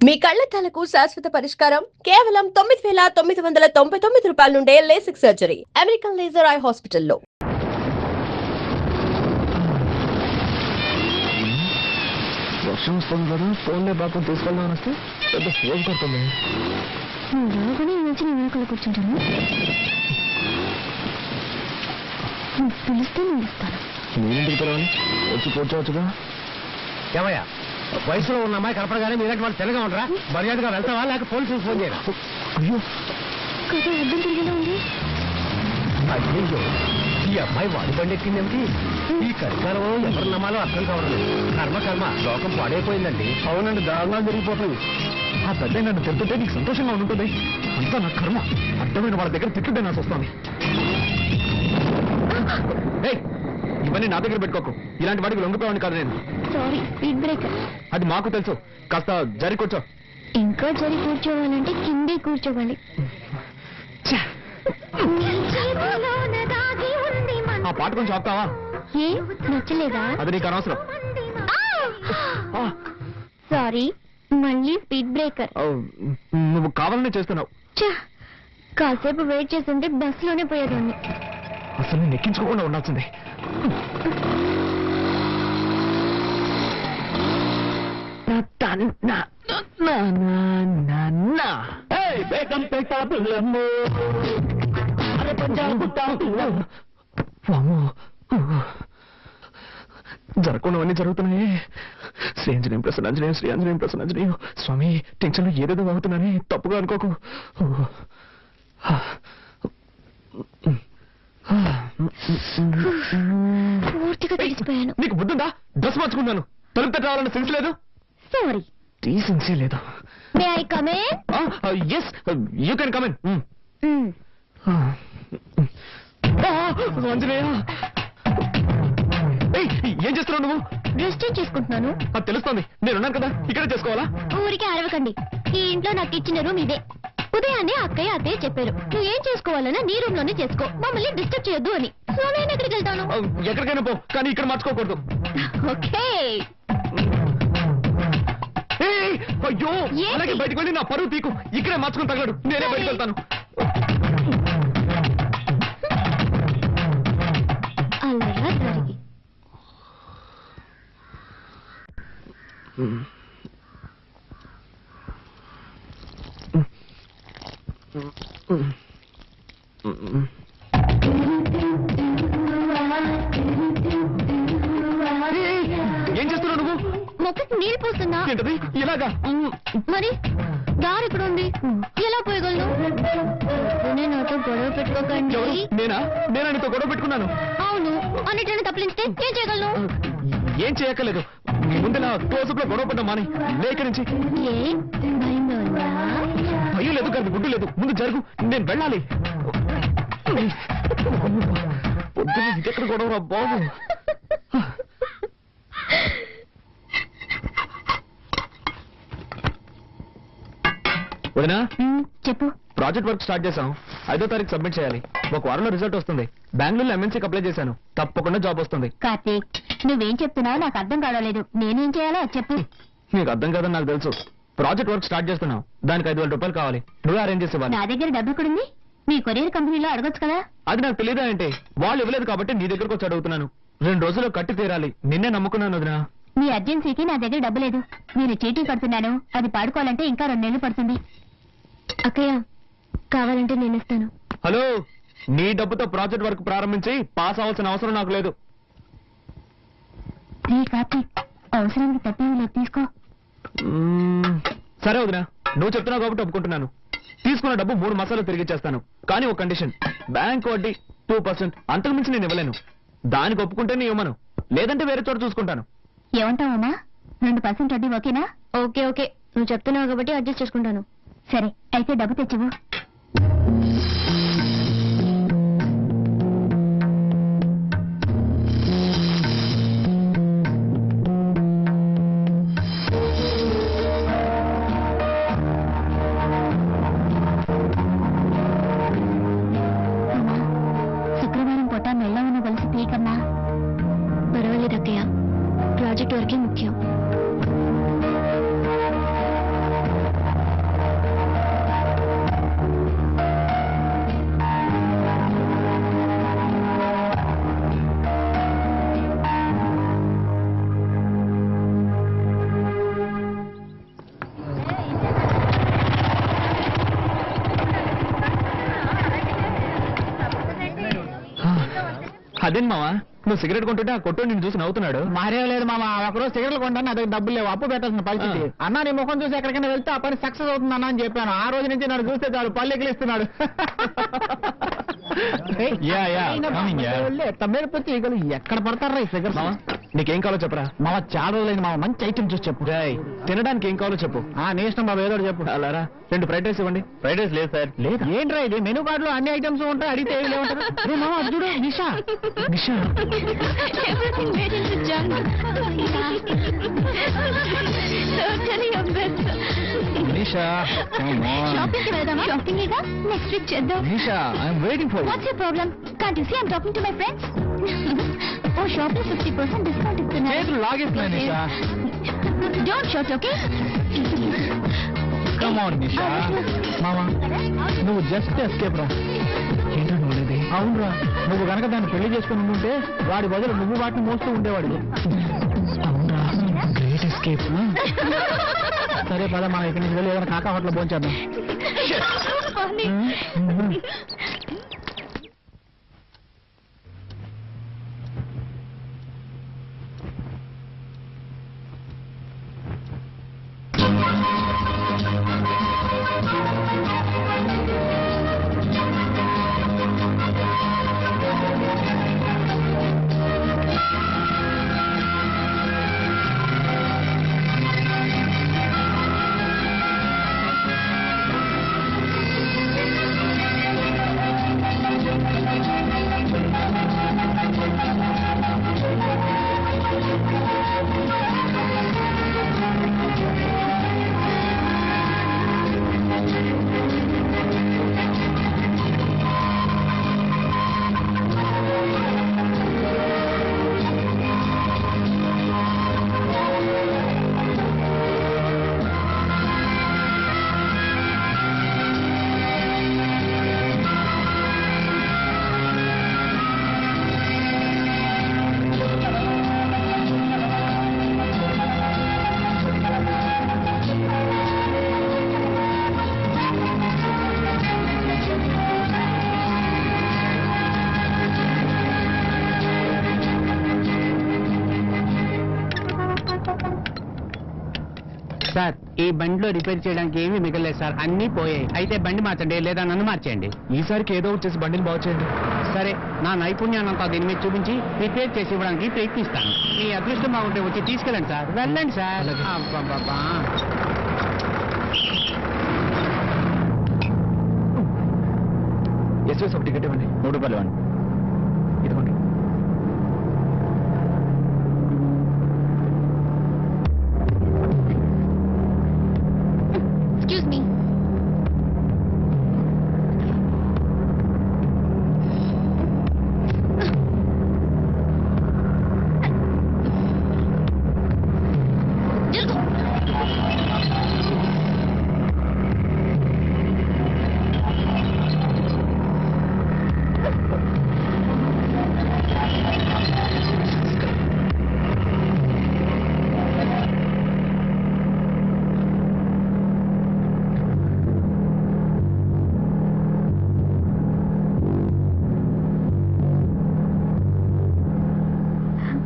మీ కళ్లద్దాలకు శాశ్వత పరిష్కారం కేవలం 9,999 రూపాయల నుండే LASIK surgery American laser eye హాస్పిటల్లో. వర్షం వస్తుంది కదా, ఫోన్లే బాగా తీసుకెళ్దామని వస్తే పెద్ద ఫోన్ కొడుతుంది. కూర్చుంటాను, పిలిస్తే నేను ఇస్తాను. నేనేంటికి పిలవాలి? వచ్చి కూర్చోవచ్చుగా. ఏమయ్యా, వయసులో ఉన్న అమ్మాయి కనపడగానే మీరంటే వాళ్ళు తెల్లగా ఉండరా? మర్యాదగా వెళ్తావా లేక పోలీసులకు ఫోన్ చేయరా? అయ్యో కదా అర్థం తిరిగేలా ఉంది. అయ్యో, ఈ అమ్మాయి వాడి బండి ఎక్కిందేమిటి? ఈ కలికాలంలో ఎవరు నమ్మాలో అర్థం కావడం. కర్మ లోకం పాడైపోయిందండి. అవునండి, దారుణాలు జరిగిపోతుంది. ఆ పెద్ద నన్ను తింటుంటే నీకు సంతోషంగా ఉంటుంది. అంతా నా కర్మ. అర్థమైన వాళ్ళ దగ్గర తిట్టుంటే నాకు వస్తుంది. ఇవన్నీ నా దగ్గర పెట్టుకోకు. ఇలాంటి వాడికి లొంగిపోయావని కాదు నేను. Sorry, speed breaker. అది మాకు తెలుసు. కాస్త జరి కూర్చో. ఇంకా జరి కూర్చోవాలంటే కిందే కూర్చోవాలి. ఆ పాట కొంచెం ఆపుతావా? ఏ నచ్చలేదా? అది నీకు అనవసరం. సారీ, మళ్ళీ స్పీడ్ బ్రేకర్. నువ్వు కావాలనే చేస్తున్నావు. కాసేపు వెయిట్ చేస్తుంటే బస్సులోనే పోయేదాన్ని. అసలు నేను ఎక్కించుకోకుండా ఉండాల్సిందే. జరగకుండావన్నీ జరుగుతున్నాయి. శ్రీ ఆంజనేయం ప్రసన్నాంజనేయం, శ్రీ ఆంజనేయం ప్రసన్నాంజనేయం. స్వామి, టెన్షన్లో ఏదేదో అవుతున్నానే, తప్పుగా అనుకోకు. పూర్తిగా తెలిసిపోయాను. నీకు బుద్ధుందా? డ్రెస్ మార్చుకున్నాను. తలుపు తట్ట రావాలన్న సెన్స్ లేదు. సారీ, డీసెన్సీ లేదు. May I come in? yes, you can come in. Anjaneya, ఏం చేస్తున్నావు నువ్వు? డ్రెస్ చేంజ్ చేసుకుంటున్నాను. అది తెలుస్తోంది. నేనున్నాను కదా, ఇక్కడే చేసుకోవాలా? ఊరికే అరవకండి. ఈ ఇంట్లో నాకు ఇచ్చిన రూమ్ ఇదే. ఉదయాన్నే అత్తయ్య చెప్పారు, నువ్వు ఏం చేసుకోవాలన్నా నీ రూమ్ లోనే చేసుకో, మమ్మల్ని డిస్టర్బ్ చేయొద్దు అని. సో నేను ఎక్కడికి వెళ్తాను? ఎక్కడికైనా పో, కానీ ఇక్కడ మార్చుకోకూడదు. ఓకే. అయ్యో, అలాగే బయటకు వెళ్ళి నా పరువు తీకు. ఇక్కడే మార్చుకుని తగలడు. నేనే బయటకు వెళ్తాను. అలా జరిగి ఏం చేస్తున్నావు నువ్వు? మొక్కకి నీళ్ళు పోస్తున్నా. ఏంటది? ఇలాగా? మరి దారి ఇక్కడ ఉంది, ఎలా పోయగలను? నాతో గొడవ పెట్టుకోకండి. నేనా నీతో గొడవ పెట్టుకున్నాను? అవును, అన్నిటిని తప్పించితే ఏం చేయగలను? ఏం చేయక్కర్లేదు. ముందు నా క్లోజప్ లో గొడవ పడ్డా మాని. లేక నుంచి ఏ భయంగా ఉందా? భయం లేదు కానీ గుడ్డు లేదు. ముందు జరుగు, నేను వెళ్ళాలి. పొద్దున్న ఇంకెక్కడ గొడవ రా బాబు. వదినా, చెప్పు. ప్రాజెక్ట్ వర్క్ స్టార్ట్ చేశాం. 5వ తారీఖు సబ్మిట్ చేయాలి. ఒక వారంలో రిజల్ట్ వస్తుంది. బెంగళూరులో MNCకి అప్లై చేశాను. తప్పకుండా జాబ్ వస్తుంది. కార్తీక్, నువ్వేం చెప్తున్నావు నాకు అర్థం కావలేదు. నేనేం చేయాలో అది చెప్పు. నీకు అర్థం కాదని నాకు తెలుసు. ప్రాజెక్ట్ వర్క్ స్టార్ట్ చేస్తున్నావు. దానికి 5,000 రూపాయలు కావాలి. నువ్వే అరేంజ్ చేసేవాళ్ళు. నా దగ్గర డబ్బు ఎక్కడుంది? మీ కొరియర్ కంపెనీలో అడగొచ్చు కదా. అది నాకు తెలియదా అంటే? వాళ్ళు ఇవ్వలేదు కాబట్టి నీ దగ్గరకు వచ్చి అడుగుతున్నాను. 2 రోజుల్లో కట్టి తీరాలి. నిన్నే నమ్ముకున్నాను వదినా. మీ అర్జెన్సీకి నా దగ్గర డబ్బు లేదు. నేను చీటీ కడుతున్నాను. అది పాడుకోవాలంటే ఇంకా 2 నెలలు పడుతుంది. అక్కయ్య, కావాలంటే నేను ఇస్తాను. హలో, నీ డబ్బుతో ప్రాజెక్ట్ వర్క్ ప్రారంభించి పాస్ అవ్వాల్సిన అవసరం నాకు లేదు. కార్తీక్, అవసరానికి తప్పేమీ లేదు, తీసుకో. సరే వదినా, నువ్వు చెప్తున్నావు కాబట్టి ఒప్పుకుంటున్నాను. తీసుకున్న డబ్బు 3 మాసాలు తిరిగి చేస్తాను. కానీ ఒక కండిషన్, బ్యాంక్ వడ్డీ 2%. అంతకు మించి నేను ఇవ్వలేను. దానికి ఒప్పుకుంటే నీ ఇవ్వను, లేదంటే వేరే చోట చూసుకుంటాను. ఏమంటావమ్మా? 2% వడ్డీ ఓకేనా? ఓకే ఓకే, నువ్వు చెప్తున్నావు కాబట్టి అడ్జస్ట్ చేసుకుంటాను. సరే, అయితే డబ్బు తెచ్చివు. శుక్రవారం పూట మెల్లవన్న కలిసి తీకన్నా. పర్వాలేదు అక్కయ్య, ప్రాజెక్ట్ వరకే ముఖ్యం. అదేం మావా నువ్వు సిగరెట్ కొంటుంటే ఆ కొట్టు నిన్ను చూసి నవ్వుతున్నాడు. మారేం లేదు మామ, ఒకరోజు సిగరెట్లు కొంటాను, అదే డబ్బులు లేవు, అప్పు పెట్టాల్సిన పరిస్థితి. అన్న నీ ముఖం చూసి ఎక్కడికైనా వెళ్తే ఆ పని సక్సెస్ అవుతుంది అన్న అని చెప్పాను. ఆ రోజు నుంచి నన్ను చూస్తే చాలు పళ్ళు ఎగిలిస్తున్నాడు. తమ్మేరపతి ఈగలు ఎక్కడ పడతారా ఈ ఫిగర్? మావా నీకేం కావాలో చెప్పరా. మామ చాలా రోజులైంది మామ, మంచి ఐటమ్ చూసి చెప్పు. తినడానికి ఏం కావాలో చెప్పు. నీ ఇష్టం బాబు, ఏదో ఒకటి చెప్పు. అలారా 2 ఫ్రైడ్ రైస్ ఇవ్వండి. ఫ్రైడ్ రైస్ లేదు సార్. లేదా ఏంట్రా ఇది, మెనూ కార్డు లో అన్ని ఐటమ్స్ ఉంటాయి, అడిగితే ఏమి లేవంటారు. అరే మామ అది చూడు, నిషా. నిషా Everything made into junk. Totally your best. Nisha Shopping కి వెళ్దామా? Shopping ఏగా, నెక్స్ట్ వీక్ చేద్దాం. Nisha I'm waiting for What's your problem? Can't you see I'm talking to my friends? Oh, shopping 50% discount ఇస్తున్నారు. చేతులు లాగేస్తున్నాయి Nisha. Don't shout, okay? Come on Nisha. మామ నువ్వు just escape రా. ఏంటో నువ్వులేది. అవునరా, నువ్వు గనక దాన్ని పెళ్లి చేసుకుని ఉంటే వాడి బదులు నువ్వు వాటిని మోస్తూ ఉండేవాడు. అవునా గ్రేట్ ఎస్కేప్. సరే పద మనం ఇక్కడి నుంచి వెళ్ళి ఏదైనా కాకా హోటల్ భోంచేద్దాం. Funny. సార్ ఈ బండిలో రిపేర్ చేయడానికి ఏమీ మిగలేదు సార్, అన్నీ పోయాయి. అయితే బండి మార్చండి లేదా నన్ను మార్చేయండి. ఈసారికి ఏదో వచ్చేసి బండిని బాగు చేయండి. సరే నా నైపుణ్యాన్నంతా దీని మీద చూపించి రిపేర్ చేసి ఇవ్వడానికి ప్రయత్నిస్తాను. మీ అదృష్టం బాగుంటే వచ్చి తీసుకెళ్ళండి సార్. వెళ్ళండి సార్. అలాగే. అబ్బబ్బబ్బా. ఎస్ఎస్ ఒక టికెట్ ఇవ్వండి. 3 రూపాయలు ఇవ్వండి. ఇదిగోండి. Excuse me.